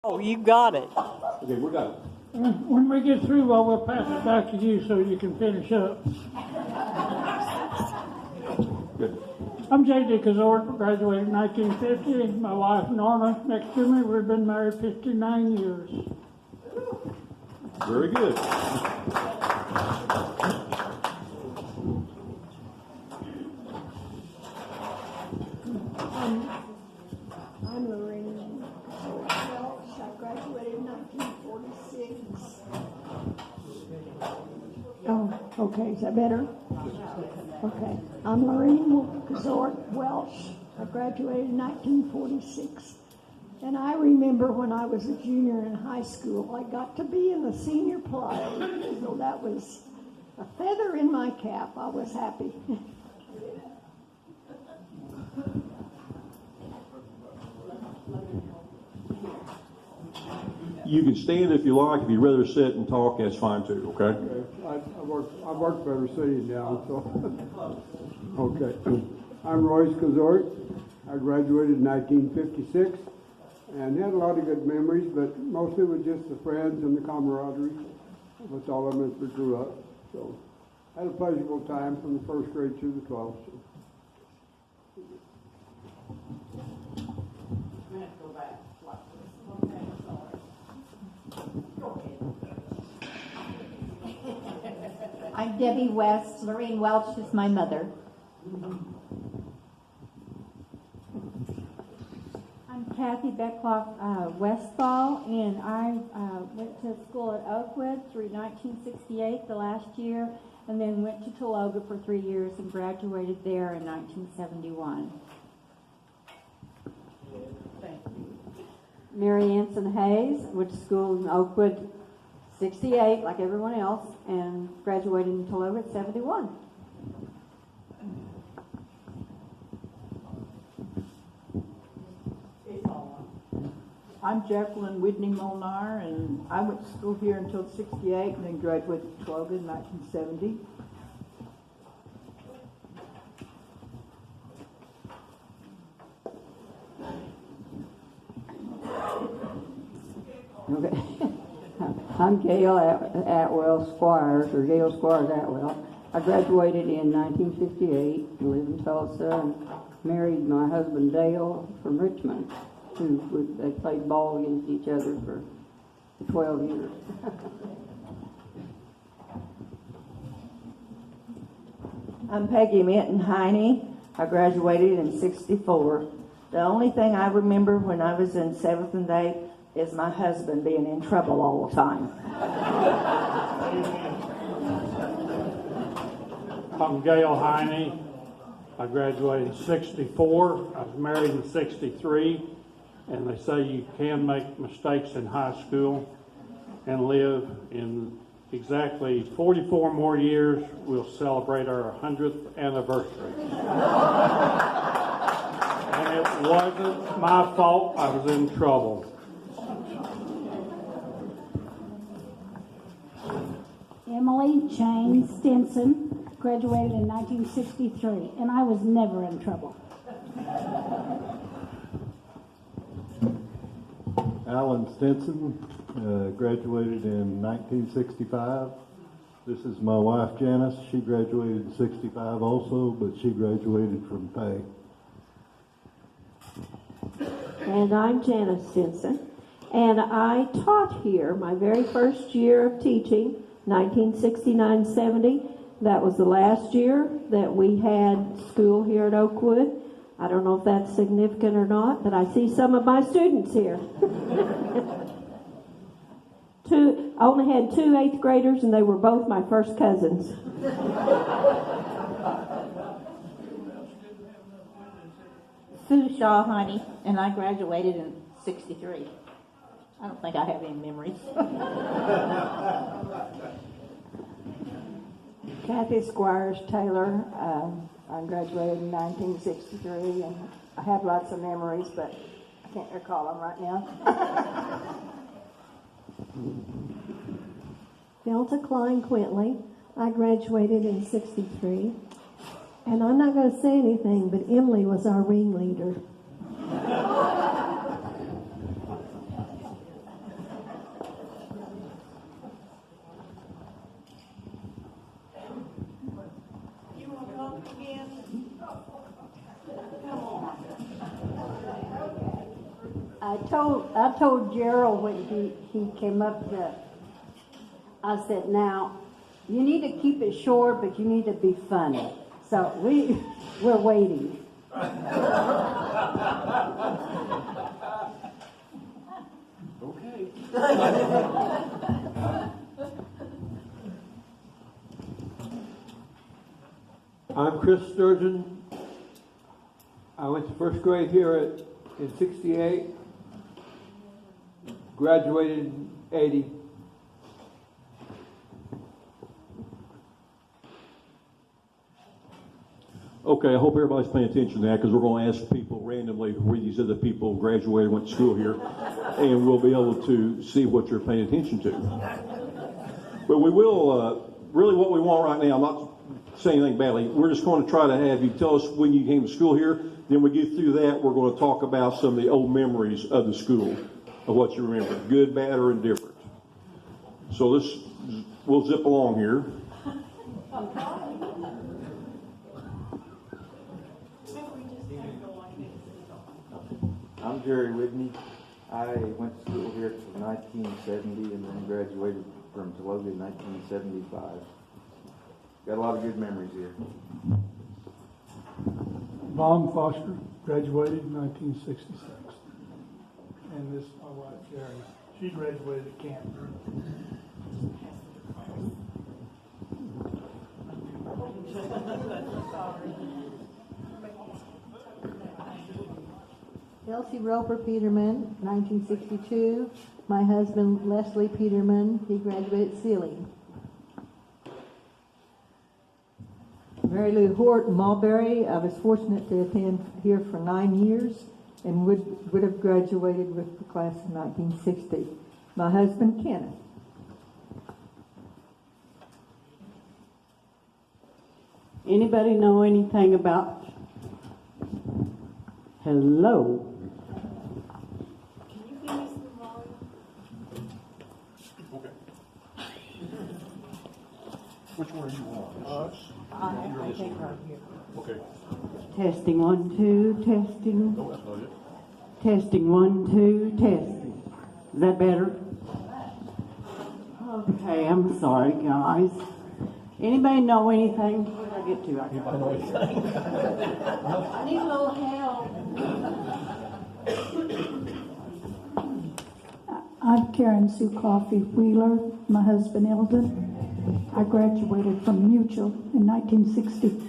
Oh, you got it. Okay, we're done. When we get through, well, we'll pass it back to you so you can finish up. Good. I'm J.D. Kazort, graduated in 1950. My wife, Norma, next to me. We've been married 59 years. Very good. I'm Lorraine Welch. I graduated in 1946. Oh, okay. Is that better? Okay. I'm Lorraine Kazort Welch. I graduated in 1946. And I remember when I was a junior in high school, I got to be in the senior play. So that was a feather in my cap. I was happy. You can stand if you like. If you'd rather sit and talk, that's fine too, okay? I work better sitting down, so. Okay. I'm Royce Kazort. I graduated in 1956 and had a lot of good memories, but mostly with just the friends and the camaraderie with all of them as we grew up. So I had a pleasurable time from the first grade through the 12th. So. I'm Debbie West. Lorraine Welch is my mother. I'm Kathy Beckloff Westfall, and I went to school at Oakwood through 1968, the last year, and then went to Tologa for 3 years and graduated there in 1971. Mary Anson Hayes, went to school in Oakwood 68, like everyone else, and graduated in Tologa at 71. I'm Jacqueline Whitney Molnar, and I went to school here until 68 and then graduated from Tologa in 1970. Okay. I'm Gail Atwell Squires, or Gail Squires Atwell. I graduated in 1958, lived in Tulsa, and married my husband Dale from Richmond, they played ball against each other for 12 years. I'm Peggy Minton Heine. I graduated in 64. The only thing I remember when I was in 7th and 8th is my husband being in trouble all the time. I'm Gail Heine. I graduated in 64. I was married in 63. And they say you can make mistakes in high school and live. In exactly 44 more years, we'll celebrate our 100th anniversary. And it wasn't my fault. I was in trouble. Emily Jane Stinson, graduated in 1963, and I was never in trouble. Alan Stinson, graduated in 1965. This is my wife Janice. She graduated in 65 also, but she graduated from Pay. And I'm Janice Stinson, and I taught here my very first year of teaching, 1969-70. That was the last year that we had school here at Oakwood. I don't know if that's significant or not, but I see some of my students here. I only had 2 8th graders, and they were both my first cousins. Sue Shaw Honey, and I graduated in 63. I don't think I have any memories. Kathy Squires Taylor. I graduated in 1963, and I have lots of memories, but I can't recall them right now. Delta Klein Quintley. I graduated in 63. And I'm not going to say anything, but Emily was our ringleader. I told Gerald when he came up that, I said, now, you need to keep it short, but you need to be funny. So we're waiting. Okay. I'm Chris Sturgeon. I went to first grade here in 68, graduated in 80. Okay, I hope everybody's paying attention to that because we're going to ask people randomly where these other people graduated, went to school here, and we'll be able to see what you're paying attention to. But we will, really what we want right now, I'm not saying anything badly, we're just going to try to have you tell us when you came to school here. Then we get through that, we're going to talk about some of the old memories of the school, of what you remember, good, bad, or indifferent. So we'll zip along here. I'm Jerry Whitney. I went to school here in 1970 and then graduated from Tologa in 1975. Got a lot of good memories here. Vaughn Foster graduated in 1966. And this is my wife, Jerry. She graduated at Canton. Elsie Roper Peterman, 1962. My husband, Leslie Peterman, he graduated at Sealing. Mary Lou Hort, Mulberry. I was fortunate to attend here for 9 years and would have graduated with the class of 1960. My husband, Kenneth. Anybody know anything about? Hello. Which one are you on? I think right here. Okay. Testing 1, 2, testing. No, that's not it. Testing 1, 2, testing. Is that better? Okay, I'm sorry, guys. Anybody know anything? What did I get to? Anybody know anything? I need a little help. I'm Karen Sue Coffey Wheeler, my husband Eldon. I graduated from Mutual in 1960.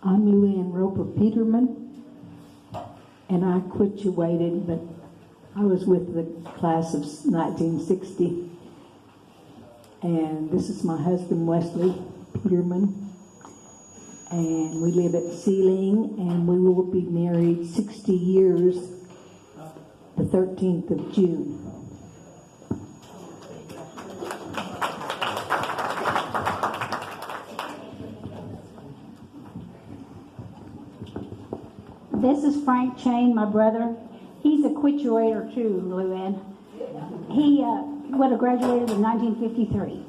I'm Luann Roper Peterman, and I graduated, but I was with the class of 1960. And this is my husband, Wesley Peterman. And we live at Sealing, and we will be married 60 years the 13th of June. This is Frank Chain, my brother. He's a quiturator too, Luann. He would have graduated in 1953.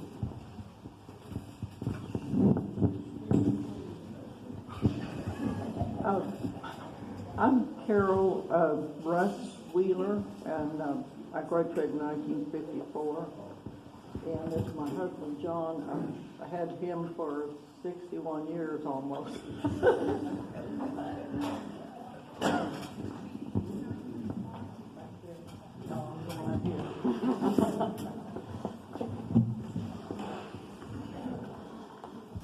I'm Carol Russ Wheeler, and I graduated in 1954. And this is my husband, John. I had him for 61 years almost.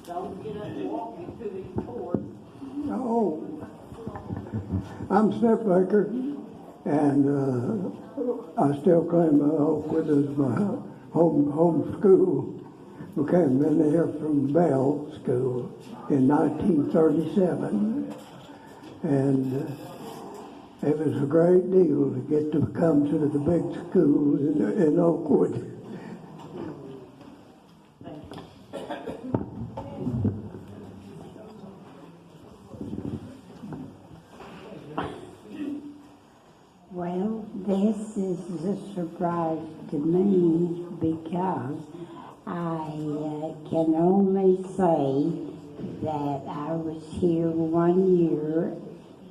Don't get up and walk me through these doors. Oh, I'm Snip Baker, and I still claim Oakwood as my home school. We came in here from Bell School in 1937, and it was a great deal to get to come to the big school in Oakwood. Well, this is a surprise to me because I can only say that I was here 1 year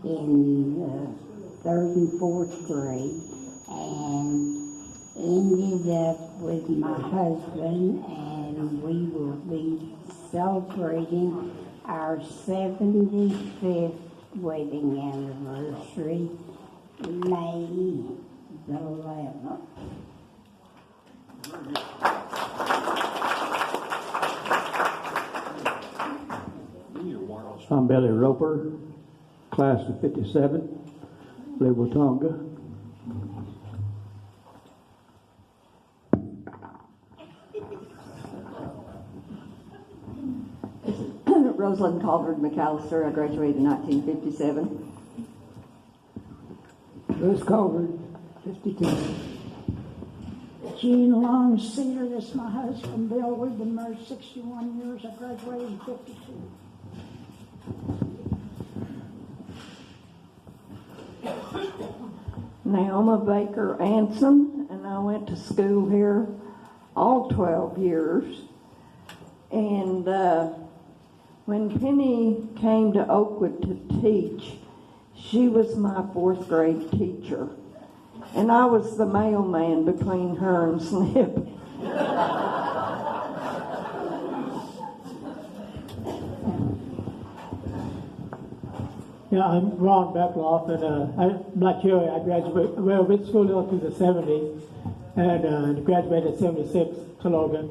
in the 3rd and 4th grade and ended up with my husband, and we will be celebrating our 75th wedding anniversary May the 11th. I'm Billy Roper, class of 57, live with Tonga. Rosalind Calvert McAllister. I graduated in 1957. Bruce Calvert, 52. Jean Long Cedar, this is my husband Bill. We've been married 61 years. I graduated in 52. Naoma Baker Anson, and I went to school here all 12 years. And when Penny came to Oakwood to teach, she was my 4th grade teacher. And I was the mailman between her and Snip. Yeah, I'm Ron Beckloff, and I'm not Jerry. I graduated, well, went to school all through the 70s, and graduated in 76, Tologa.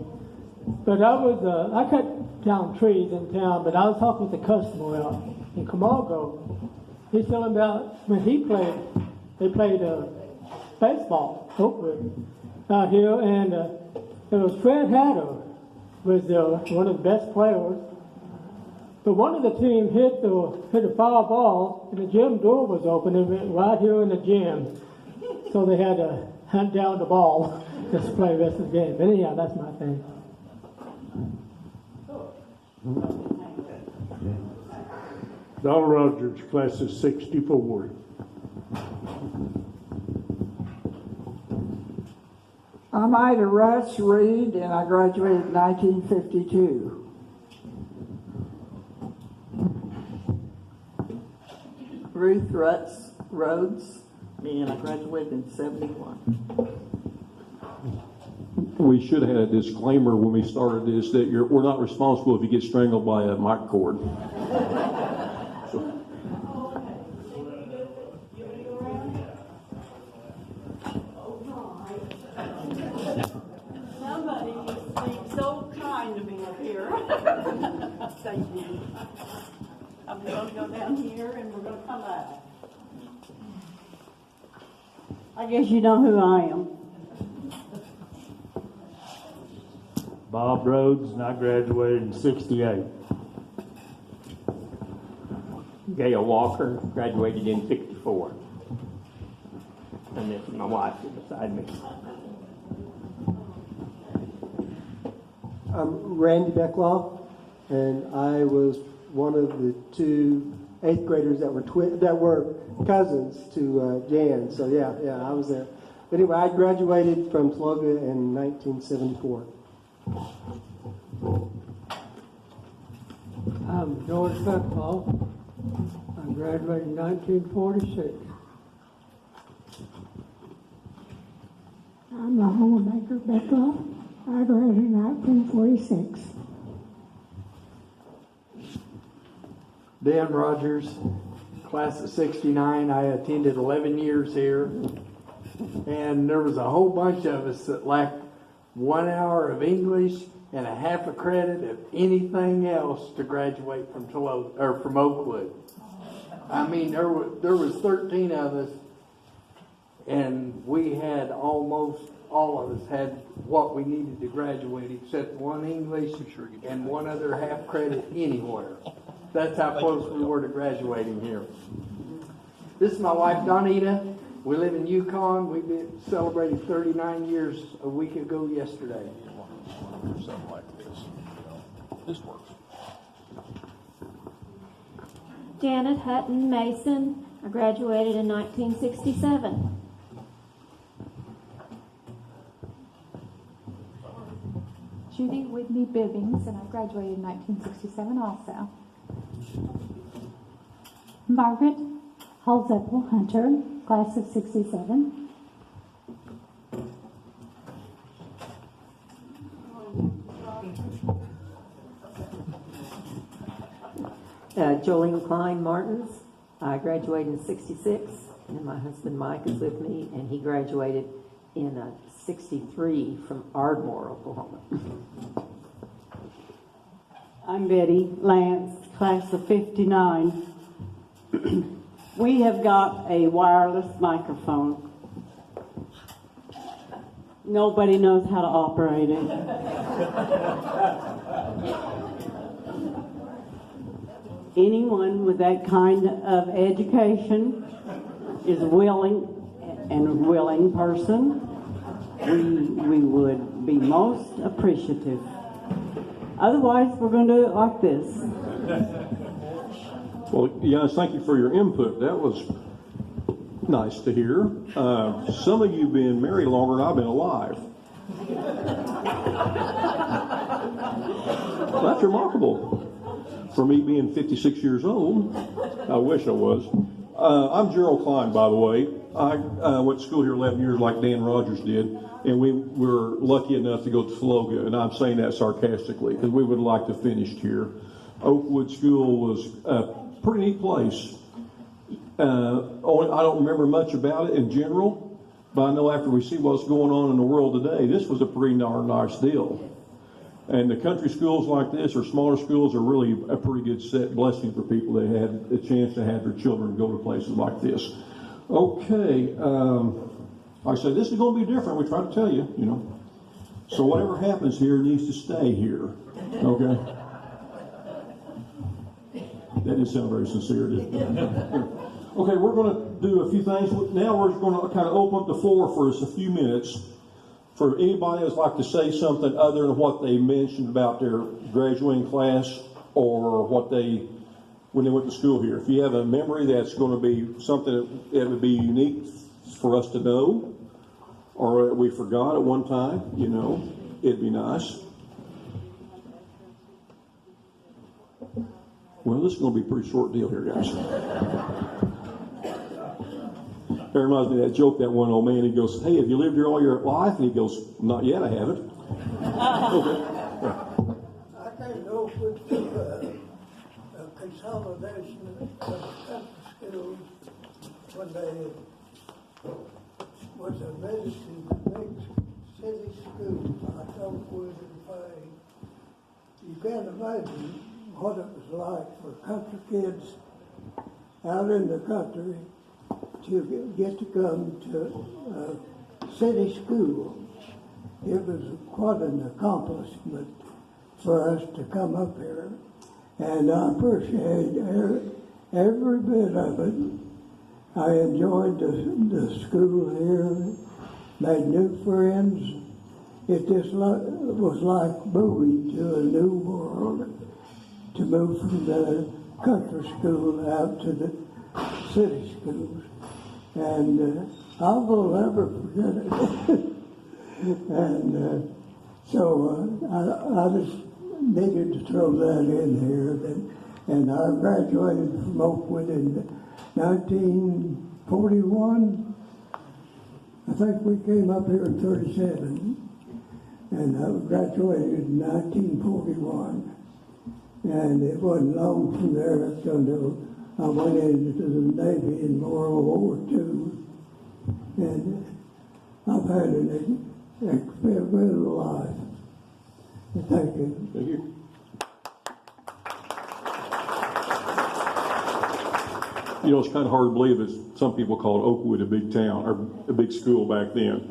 But I cut down trees in town, but I was talking with a customer out in Camargo. He's telling about when they played baseball, Oakwood, out here, and it was Fred Hatter was one of the best players. But one of the team hit a foul ball, and the gym door was open, and went right here in the gym. So they had to hunt down the ball just to play the rest of the game. But anyhow, that's my thing. Donald Rogers, class of 64. I'm Ida Russ Reed, and I graduated in 1952. Ruth Rhodes, and I graduated in 71. We should have had a disclaimer when we started this that we're not responsible if you get strangled by a mic cord. Somebody is being so kind to me up here. Thank you. I'm going to go down here and we're going to come up. I guess you know who I am. Bob Rhodes, and I graduated in 68. Gail Walker, graduated in 64. And this is my wife beside me. I'm Randy Beckloff, and I was one of the 2 8th graders that were cousins to Jan. So yeah, I was there. But anyway, I graduated from Tologa in 1974. I'm George Beckloff. I graduated in 1946. I'm Lahoma Baker Beckloff. I graduated in 1946. Dan Rogers, class of 69. I attended 11 years here, and there was a whole bunch of us that lacked 1 hour of English and a half a credit of anything else to graduate from from Oakwood. I mean, there was 13 of us, and we had almost all of us had what we needed to graduate, except 1 English and 1 other half credit anywhere. That's how close we were to graduating here. This is my wife, Donita. We live in Yukon. We celebrated 39 years a week ago yesterday. Something like this. This works. Janet Hutton Mason. I graduated in 1967. Judy Whitney Bibbings, and I graduated in 1967 also. Margaret Halzeppel Hunter, class of 67. Jolene Klein Martins. I graduated in 66, and my husband Mike is with me, and he graduated in 63 from Ardmore, Oklahoma. I'm Betty Lance, class of 59. We have got a wireless microphone. Nobody knows how to operate it. Anyone with that kind of education is willing and a willing person. We would be most appreciative. Otherwise, we're going to do it like this. Well, guys, thank you for your input. That was nice to hear. Some of you have been married longer than I've been alive. Well, that's remarkable. For me being 56 years old, I wish I was. I'm Gerald Klein, by the way. I went to school here 11 years like Dan Rogers did, and we were lucky enough to go to Tologa, and I'm saying that sarcastically because we would have liked to have finished here. Oakwood School was a pretty neat place. I don't remember much about it in general, but I know after we see what's going on in the world today, this was a pretty darn nice deal. And the country schools like this or smaller schools are really a pretty good blessing for people that had a chance to have their children go to places like this. Okay, like I said, this is going to be different. We try to tell you, you know. So whatever happens here needs to stay here. Okay? That didn't sound very sincere, did it? Okay, we're going to do a few things. Now we're going to kind of open up the floor for us a few minutes for anybody that's like to say something other than what they mentioned about their graduating class or what they, when they went to school here. If you have a memory that's going to be something that would be unique for us to know or that we forgot at one time, you know, it'd be nice. Well, this is going to be a pretty short deal here, guys. That reminds me of that joke, that one old man, he goes, hey, have you lived here all your life? And he goes, not yet, I haven't. Okay. Yeah. I came to Oakwood through a consolidation of country schools when they was admitted to the big city schools like Oakwood and Fay. You can't imagine what it was like for country kids out in the country to get to come to city school. It was quite an accomplishment for us to come up here, and I appreciate every bit of it. I enjoyed the school here, made new friends. It just was like moving to a new world, to move from the country school out to the city schools. And I will never forget it. And so I just needed to throw that in here. And I graduated from Oakwood in 1941. I think we came up here in 37. And I graduated in 1941. And it wasn't long from there until I went into the Navy in World War II, and I've had an experimental life. Thank you. Thank you. You know, it's kind of hard to believe that some people called Oakwood a big town, or a big school back then.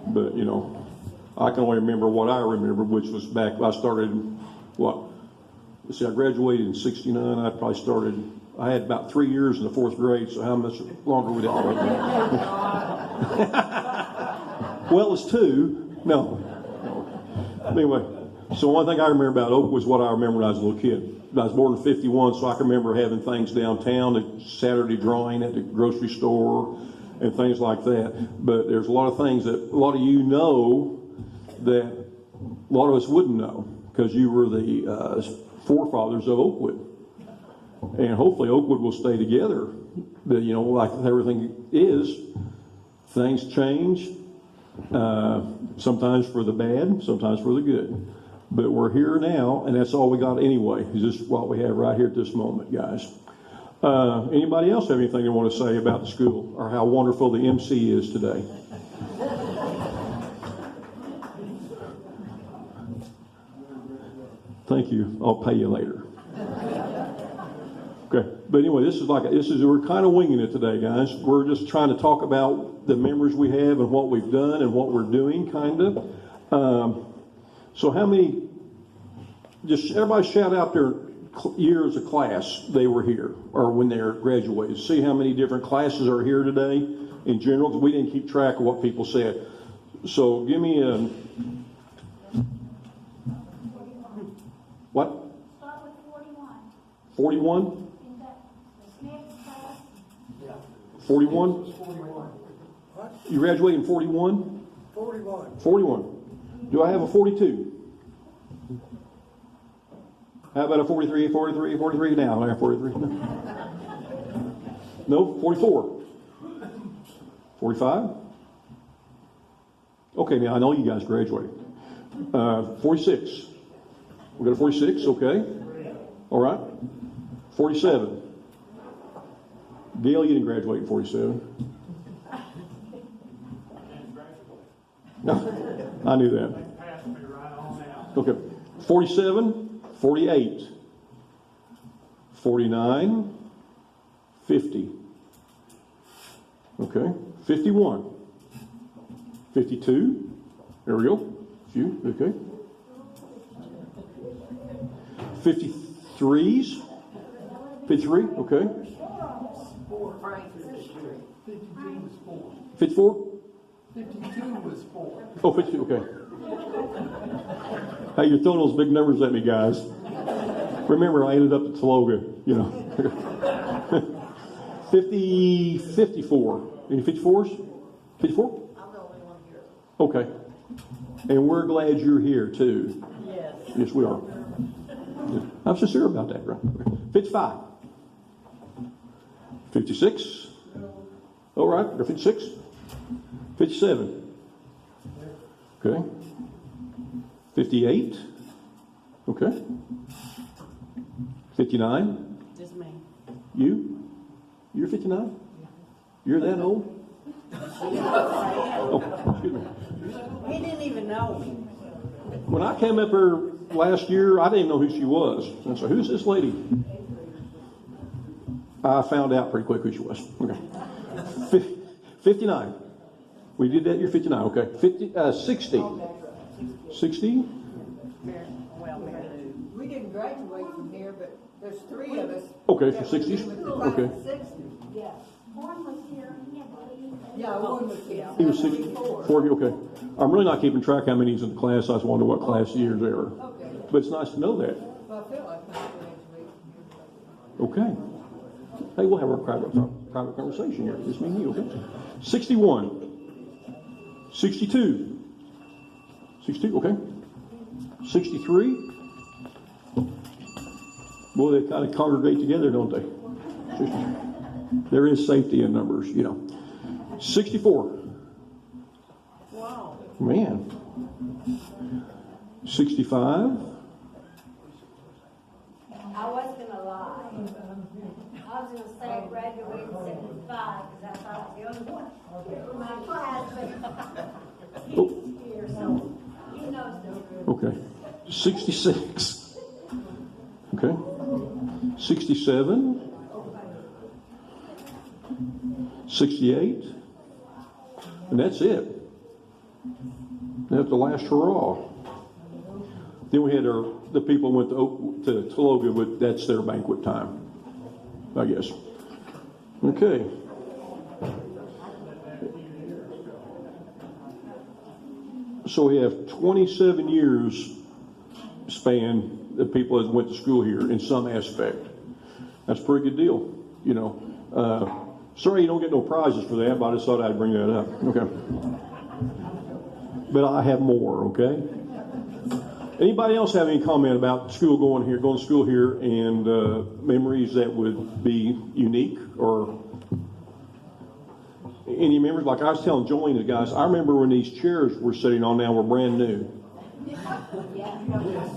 But, you know, I can only remember what I remember, which was back, I started, let's see, I graduated in 69, I had about 3 years in the 4th grade, so how much longer would that take? Well, it's 2. No. Anyway, so one thing I remember about Oakwood was what I remember when I was a little kid. I was born in 51, so I can remember having things downtown, the Saturday drawing at the grocery store, and things like that. But there's a lot of things that a lot of you know that a lot of us wouldn't know, because you were the forefathers of Oakwood. And hopefully Oakwood will stay together. But, you know, like everything is, things change, sometimes for the bad, sometimes for the good. But we're here now, and that's all we got anyway, is just what we have right here at this moment, guys. Anybody else have anything they want to say about the school or how wonderful the MC is today? Thank you. I'll pay you later. Okay, but anyway, we're kind of winging it today, guys. We're just trying to talk about the memories we have and what we've done and what we're doing, kind of. So how many? Just everybody shout out their years of class they were here or when they graduated. See how many different classes are here today in general, because we didn't keep track of what people said. So give me a. What? Start with 41. 41? In the next class. 41? 41. What? You graduated in 41? 41. 41. Do I have a 42? How about a 43, 43, 43 now? I have 43. No, 44. 45? Okay, now I know you guys graduated. 46. We got a 46, okay. All right. 47. Gail, you didn't graduate in 47. No, I knew that. Okay. 47, 48, 49, 50. Okay. 51. 52. There we go. Few. Okay. 53s. 53. Okay. 54. 52 was 4. Oh, 52. Okay. Hey, you're throwing those big numbers at me, guys. Remember, I ended up at Tologa, you know. 54. Any 54s? 54? I'm the only one here. Okay. And we're glad you're here, too. Yes. Yes, we are. I'm sincere about that, right? 55. 56. All right, 56. 57. Okay. 58. Okay. 59. Just me. You? You're 59? You're that old? Oh, excuse me. He didn't even know me. When I came up here last year, I didn't know who she was. I said, who's this lady? I found out pretty quick who she was. Okay. 59. We did that, you're 59. Okay. 60. 60? We didn't graduate from here, but there's 3 of us. Okay, for 60s? Okay. Yeah. One was here, he had to leave. Yeah, one was here. He was 60. 40, okay. I'm really not keeping track how many is in the class. I just wonder what class years they were. Okay. But it's nice to know that. Well, I feel like I graduated from here. Okay. Hey, we'll have our private conversation here. Just me and you, okay? 61. 62. 62, okay. 63. Boy, they kind of congregate together, don't they? 63. There is safety in numbers, you know. 64. Wow. Man. 65. I was gonna lie. I was gonna say I graduated in 75 because I thought I was the only one in my class, but he's here, so he knows no good. Okay. 66. Okay. 67. 68. And that's it. That's the last hurrah. Then we had the people went to Tologa, but that's their banquet time, I guess. Okay. So we have 27 years span that people that went to school here in some aspect. That's a pretty good deal, you know. Sorry you don't get no prizes for that, but I just thought I'd bring that up. Okay. But I have more, okay? Anybody else have any comment about school going to school here, and memories that would be unique, or any memories? Like I was telling Jolene, the guys, I remember when these chairs we're sitting on now were brand new.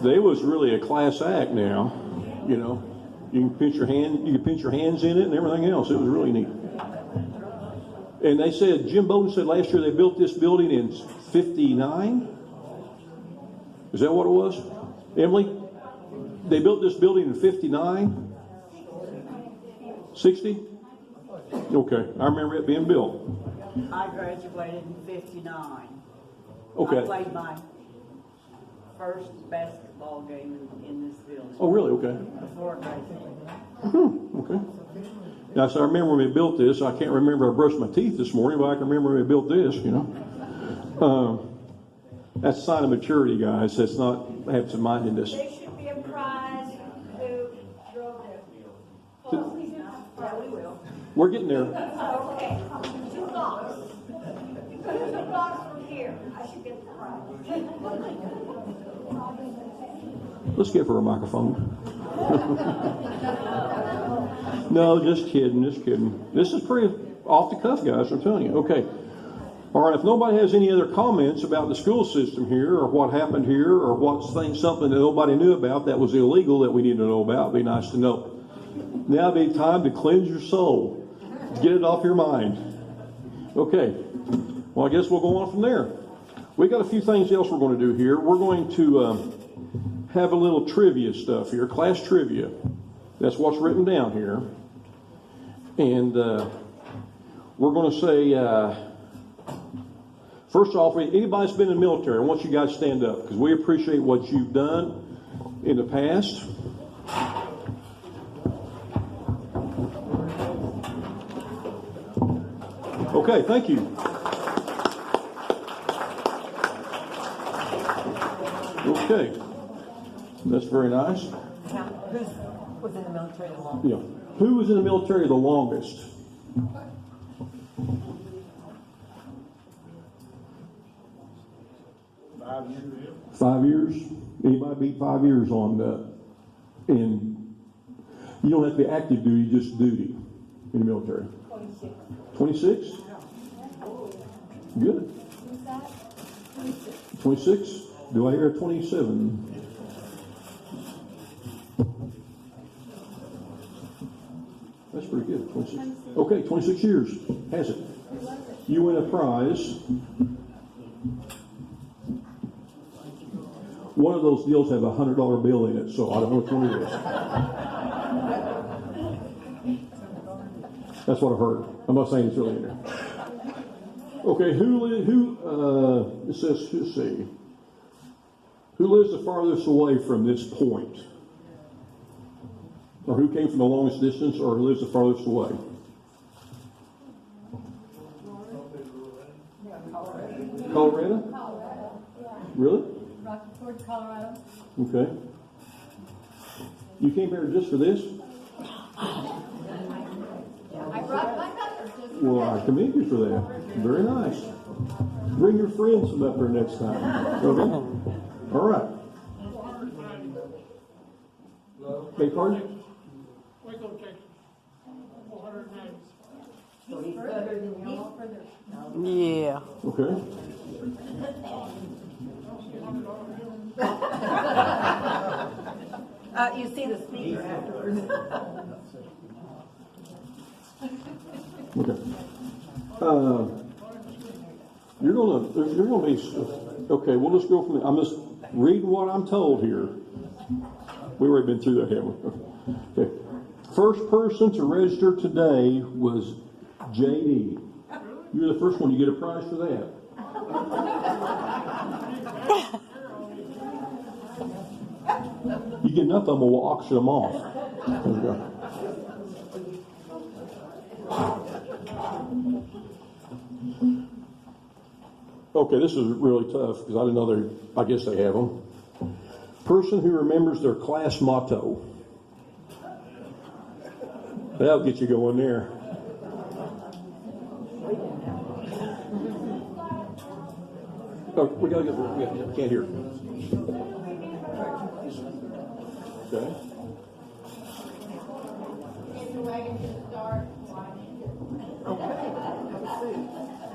They was really a class act now, you know. You can pinch your hands in it and everything else. It was really neat. And they said, Jim Bowden said last year they built this building in 59. Is that what it was? Emily? They built this building in 59? 60? Okay, I remember it being built. I graduated in 59. Okay. I played my first basketball game in this building. Oh, really? Okay. Before I graduated. Okay. Now, so I remember when we built this. I can't remember I brushed my teeth this morning, but I can remember when we built this, you know. That's a sign of maturity, guys. That's not absent-mindedness. There should be a prize who drove the Yeah, we will. We're getting there. Okay, 2 blocks. 2 blocks from here, I should get the prize. Let's give her a microphone. No, just kidding, just kidding. This is pretty off the cuff, guys, I'm telling you. Okay. All right, if nobody has any other comments about the school system here, or what happened here, or something that nobody knew about that was illegal that we need to know about, it'd be nice to know. Now would be time to cleanse your soul. Get it off your mind. Okay. Well, I guess we'll go on from there. We got a few things else we're going to do here. We're going to have a little trivia stuff here, class trivia. That's what's written down here. And we're going to say, first off, anybody's been in the military, I want you guys to stand up because we appreciate what you've done in the past. Okay, thank you. Okay, that's very nice. Who was in the military the longest? Yeah. Who was in the military the longest? Five years. 5 years? Anybody beat 5 years on that? And you don't have to be active duty, just duty in the military. 26? Good. 26? Do I hear 27? That's pretty good. 26. Okay, 26 years. Has it? You win a prize. One of those deals have a $100 bill in it, so I don't know which one it is. That's what I heard. I'm not saying it's really in there. Okay, it says, let's see. Who lives the farthest away from this point? Or who came from the longest distance, or who lives the farthest away? Colorado? Really? Rocky Ford, Colorado. Okay. You came here just for this? I brought my mother. Well, I commend you for that. Very nice. Bring your friends up here next time. Okay? All right. Okay, pardon? Waco, Texas. 490. So he's further than y'all. Yeah. Okay. You see the speaker afterwards. Okay. You're gonna be okay. We'll just go from there. I'm just reading what I'm told here. We've already been through that, haven't we? Okay. First person to register today was JD. You're the first one. You get a prize for that. You get enough of them, we'll auction them off. There we go. Okay, this is really tough because I didn't know I guess they have them. Person who remembers their class motto. That'll get you going there. Oh, we gotta get. We can't hear. Okay.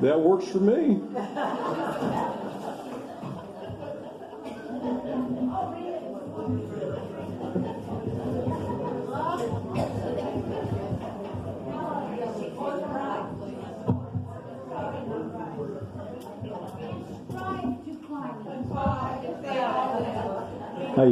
That works for me.